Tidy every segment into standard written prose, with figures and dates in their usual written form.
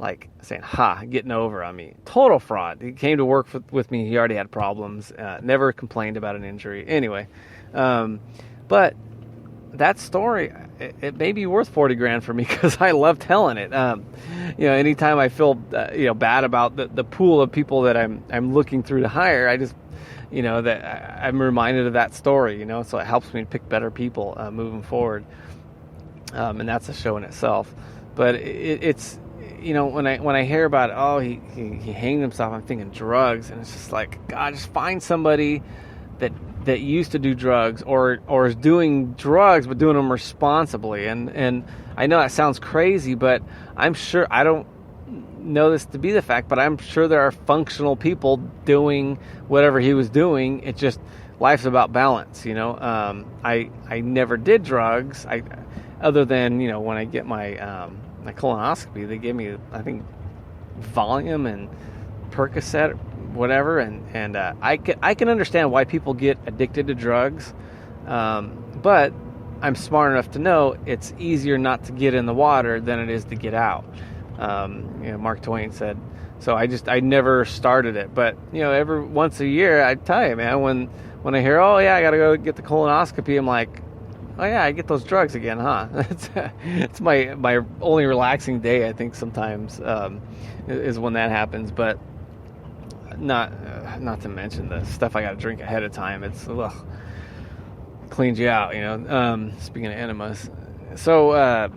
like saying, getting over on me. Total fraud. He came to work with me. He already had problems. Never complained about an injury. Anyway, but that story, it may be worth 40 grand for me because I love telling it. Anytime I feel, bad about the pool of people that I'm looking through to hire, I just, that I'm reminded of that story, so it helps me pick better people moving forward. And that's a show in itself. But it's, when I hear about, he hanged himself, I'm thinking drugs, and it's just like, God, just find somebody that used to do drugs or is doing drugs but doing them responsibly. And I know that sounds crazy, but I'm sure, I don't know this to be the fact, but I'm sure there are functional people doing whatever he was doing. It's just, life's about balance, I never did drugs. Other than, when I get my my colonoscopy, they give me, I think, Valium and Percocet, whatever, and I can understand why people get addicted to drugs, but I'm smart enough to know it's easier not to get in the water than it is to get out. Mark Twain said. So I never started it, but every once a year, I tell you, man, when I hear, I gotta go get the colonoscopy, I'm like, oh yeah, I get those drugs again, huh? It's my only relaxing day, I think, sometimes, is when that happens. But not to mention the stuff I got to drink ahead of time. It's cleans you out, speaking of enemas. So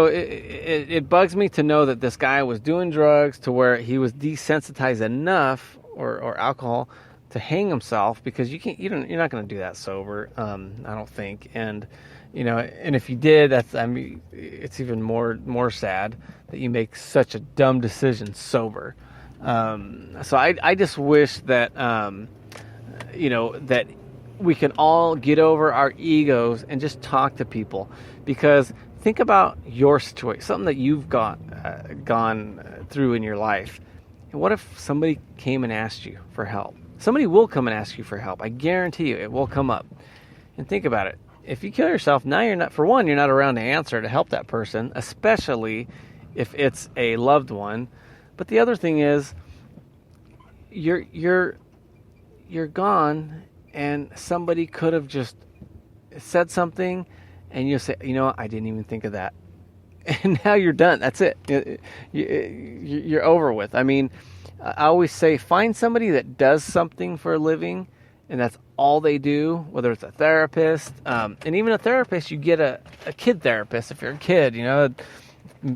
it bugs me to know that this guy was doing drugs to where he was desensitized enough, or alcohol, to hang himself, because you're not going to do that sober. I don't think. And, and if you did, it's even more sad that you make such a dumb decision sober. So I just wish that, that we can all get over our egos and just talk to people, because think about your situation, something that you've gone through in your life. And what if somebody came and asked you for help? Somebody will come and ask you for help. I guarantee you it will come up. And think about it. If you kill yourself, now you're not around to answer to help that person, especially if it's a loved one. But the other thing is, you're gone, and somebody could have just said something, and you'll say, I didn't even think of that. And now you're done. That's it. You're over with. I mean, I always say, find somebody that does something for a living, and that's all they do, whether it's a therapist. And even a therapist, you get a kid therapist if you're a kid,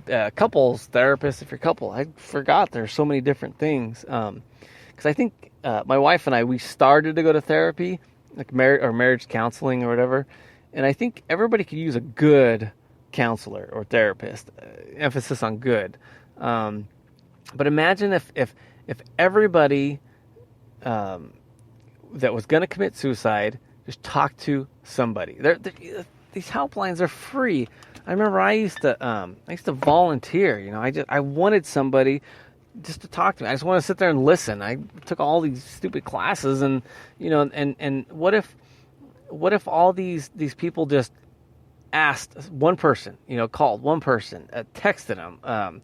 a couples therapist if you're a couple. I forgot there's so many different things. Because I think my wife and I, we started to go to therapy, like marriage counseling or whatever. And I think everybody could use a good counselor or therapist. Emphasis on good. But imagine if everybody that was going to commit suicide just talked to somebody. These helplines are free. I remember I used to volunteer. I wanted somebody just to talk to me. I just want to sit there and listen. I took all these stupid classes, and and what if all these people just asked one person, called one person, texted them,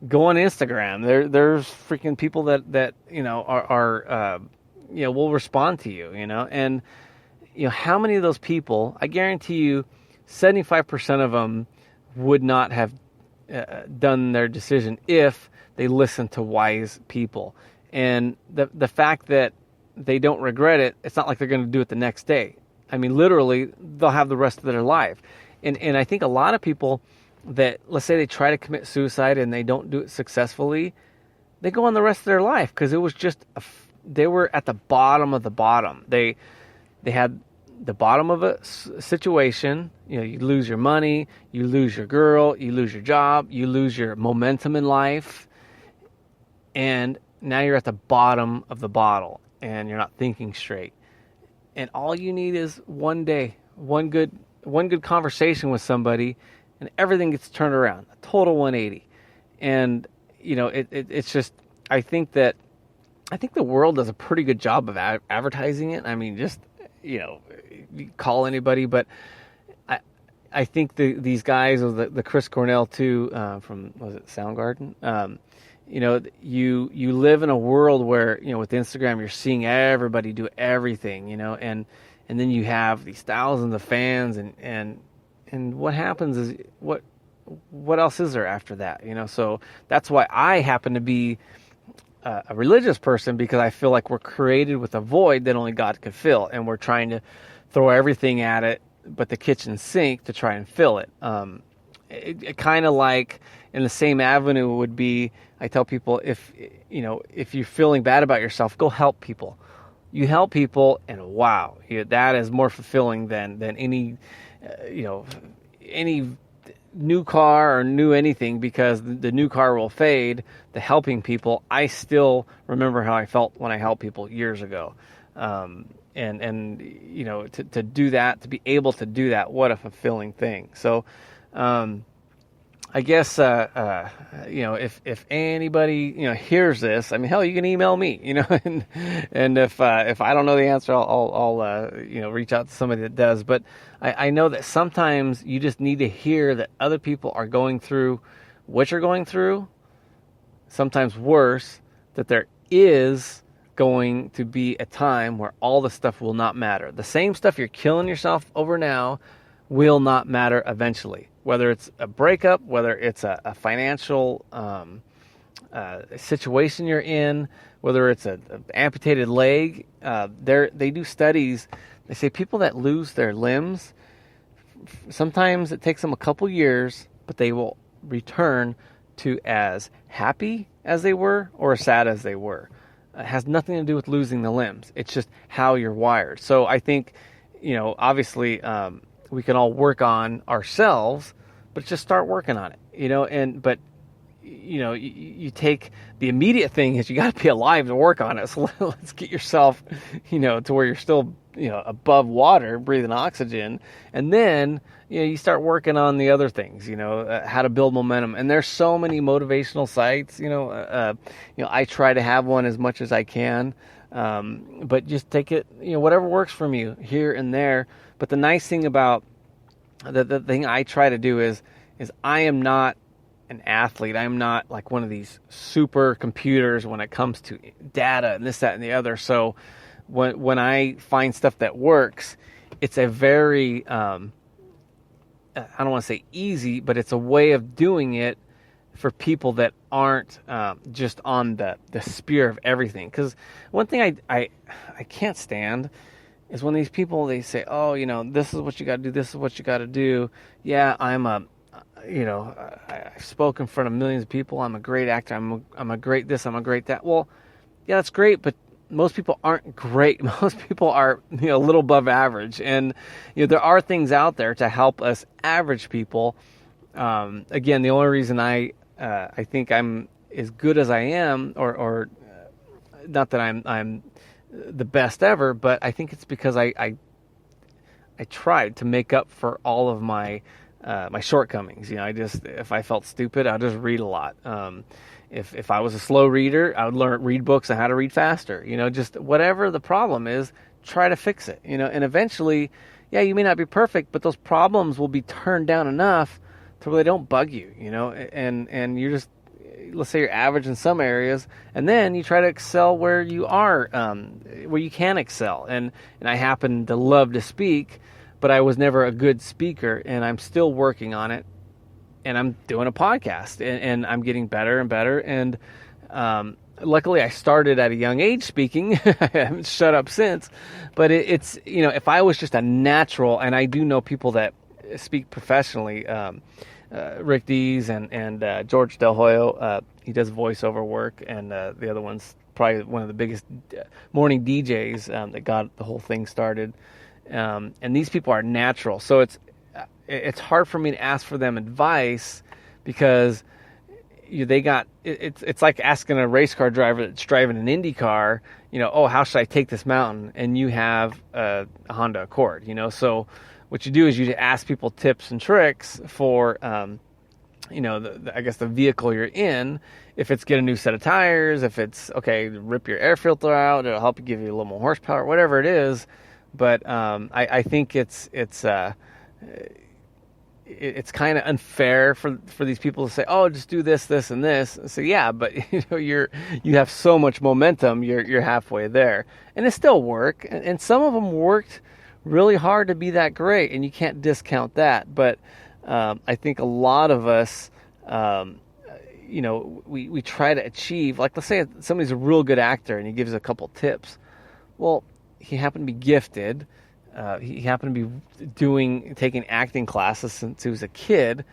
go on Instagram. There's freaking people that are will respond to you, and how many of those people, I guarantee you 75% of them would not have done their decision if they listened to wise people. And the fact that they don't regret it, it's not like they're going to do it the next day. I mean, literally, they'll have the rest of their life. And I think a lot of people that, let's say they try to commit suicide and they don't do it successfully, they go on the rest of their life because it was just, they were at the bottom of the bottom. They had the bottom of a situation. You lose your money, you lose your girl, you lose your job, you lose your momentum in life, and now you're at the bottom of the bottle and you're not thinking straight. And all you need is one day, one good conversation with somebody, and everything gets turned around, a total 180. And it's just, I think the world does a pretty good job of advertising it. I mean, just you call anybody, but I think these guys, or the Chris Cornell too, from, was it Soundgarden? You live in a world where, with Instagram, you're seeing everybody do everything, and then you have these thousands of fans, and what happens is, what else is there after that? So that's why I happen to be a religious person, because I feel like we're created with a void that only God could fill, and we're trying to throw everything at it but the kitchen sink to try and fill it. It kind of like in the same avenue would be, I tell people, if you're feeling bad about yourself, go help people. You help people, and wow, that is more fulfilling than any any new car or new anything, because the new car will fade. The helping people, I still remember how I felt when I helped people years ago. And to do that, to be able to do that, what a fulfilling thing. So I guess if anybody hears this, I mean, hell, you can email me, and if I don't know the answer, I'll reach out to somebody that does. But I know that sometimes you just need to hear that other people are going through what you're going through, sometimes worse, that there is going to be a time where all the stuff will not matter. The same stuff you're killing yourself over now will not matter eventually. Whether it's a breakup, whether it's a financial situation you're in, whether it's an amputated leg, they do studies. They say people that lose their limbs, sometimes it takes them a couple years, but they will return to as happy as they were or as sad as they were. It has nothing to do with losing the limbs. It's just how you're wired. So I think, obviously, we can all work on ourselves, but just start working on it, but you take the immediate thing is you got to be alive to work on it. So let's get yourself, to where you're still, above water, breathing oxygen. And then, you start working on the other things, how to build momentum. And there's so many motivational sites, I try to have one as much as I can. But just take it, whatever works from you here and there. But the nice thing about the thing I try to do is I am not an athlete. I'm not like one of these super computers when it comes to data and this, that, and the other. So when I find stuff that works, it's a very, I don't want to say easy, but it's a way of doing it for people that aren't just on the spear of everything. Because one thing I can't stand is when these people, they say, oh, this is what you got to do, this is what you got to do. Yeah, I've spoken in front of millions of people. I'm a great actor. I'm a great this, I'm a great that. Well, yeah, that's great, but most people aren't great. Most people are, a little above average. And, there are things out there to help us average people. Again, the only reason I think I'm as good as I am, or not that I'm the best ever, but I think it's because I tried to make up for all of my shortcomings. If I felt stupid, I'd just read a lot. If I was a slow reader, I would read books on how to read faster. Just whatever the problem is, try to fix it. And eventually, yeah, you may not be perfect, but those problems will be turned down enough to where they don't bug you. And you're just, let's say you're average in some areas, and then you try to excel where you are, where you can excel. And I happen to love to speak, but I was never a good speaker, and I'm still working on it. And I'm doing a podcast, and I'm getting better and better. And luckily, I started at a young age speaking. I haven't shut up since. But it's, if I was just a natural, and I do know people that speak professionally, Rick Dees and George Del Hoyo, he does voiceover work, and the other one's probably one of the biggest morning DJs that got the whole thing started. And these people are natural, so it's hard for me to ask for them advice, because it's like asking a race car driver that's driving an Indy car, oh, how should I take this mountain? And you have a Honda Accord, so what you do is you ask people tips and tricks for, I guess the vehicle you're in. If it's get a new set of tires, if it's, okay, rip your air filter out, it'll help you, give you a little more horsepower, whatever it is. But I think it's it's kind of unfair for these people to say, "Oh, just do this, this, and this." So yeah, but you have so much momentum. You're halfway there, and it still work. And some of them worked really hard to be that great, and you can't discount that. But I think a lot of us, we try to achieve. Like, let's say somebody's a real good actor, and he gives a couple tips. Well, he happened to be gifted. He happened to be taking acting classes since he was a kid.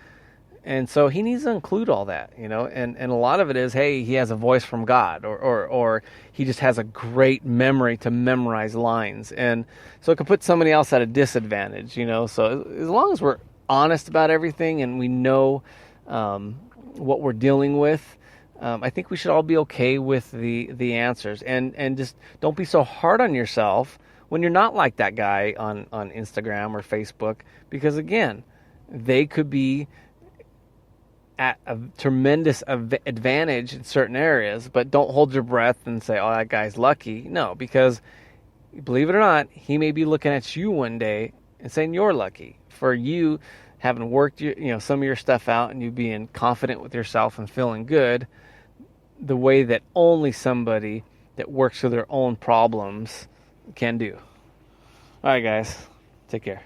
And so he needs to include all that, and a lot of it is, hey, he has a voice from God, or he just has a great memory to memorize lines. And so it could put somebody else at a disadvantage, So as long as we're honest about everything and we know what we're dealing with, I think we should all be okay with the answers. And just don't be so hard on yourself when you're not like that guy on Instagram or Facebook, because again, they could be at a tremendous advantage in certain areas, but don't hold your breath and say, "Oh, that guy's lucky." No, because believe it or not, he may be looking at you one day and saying you're lucky for you having worked some of your stuff out and you being confident with yourself and feeling good, the way that only somebody that works through their own problems can do. All right, guys, take care.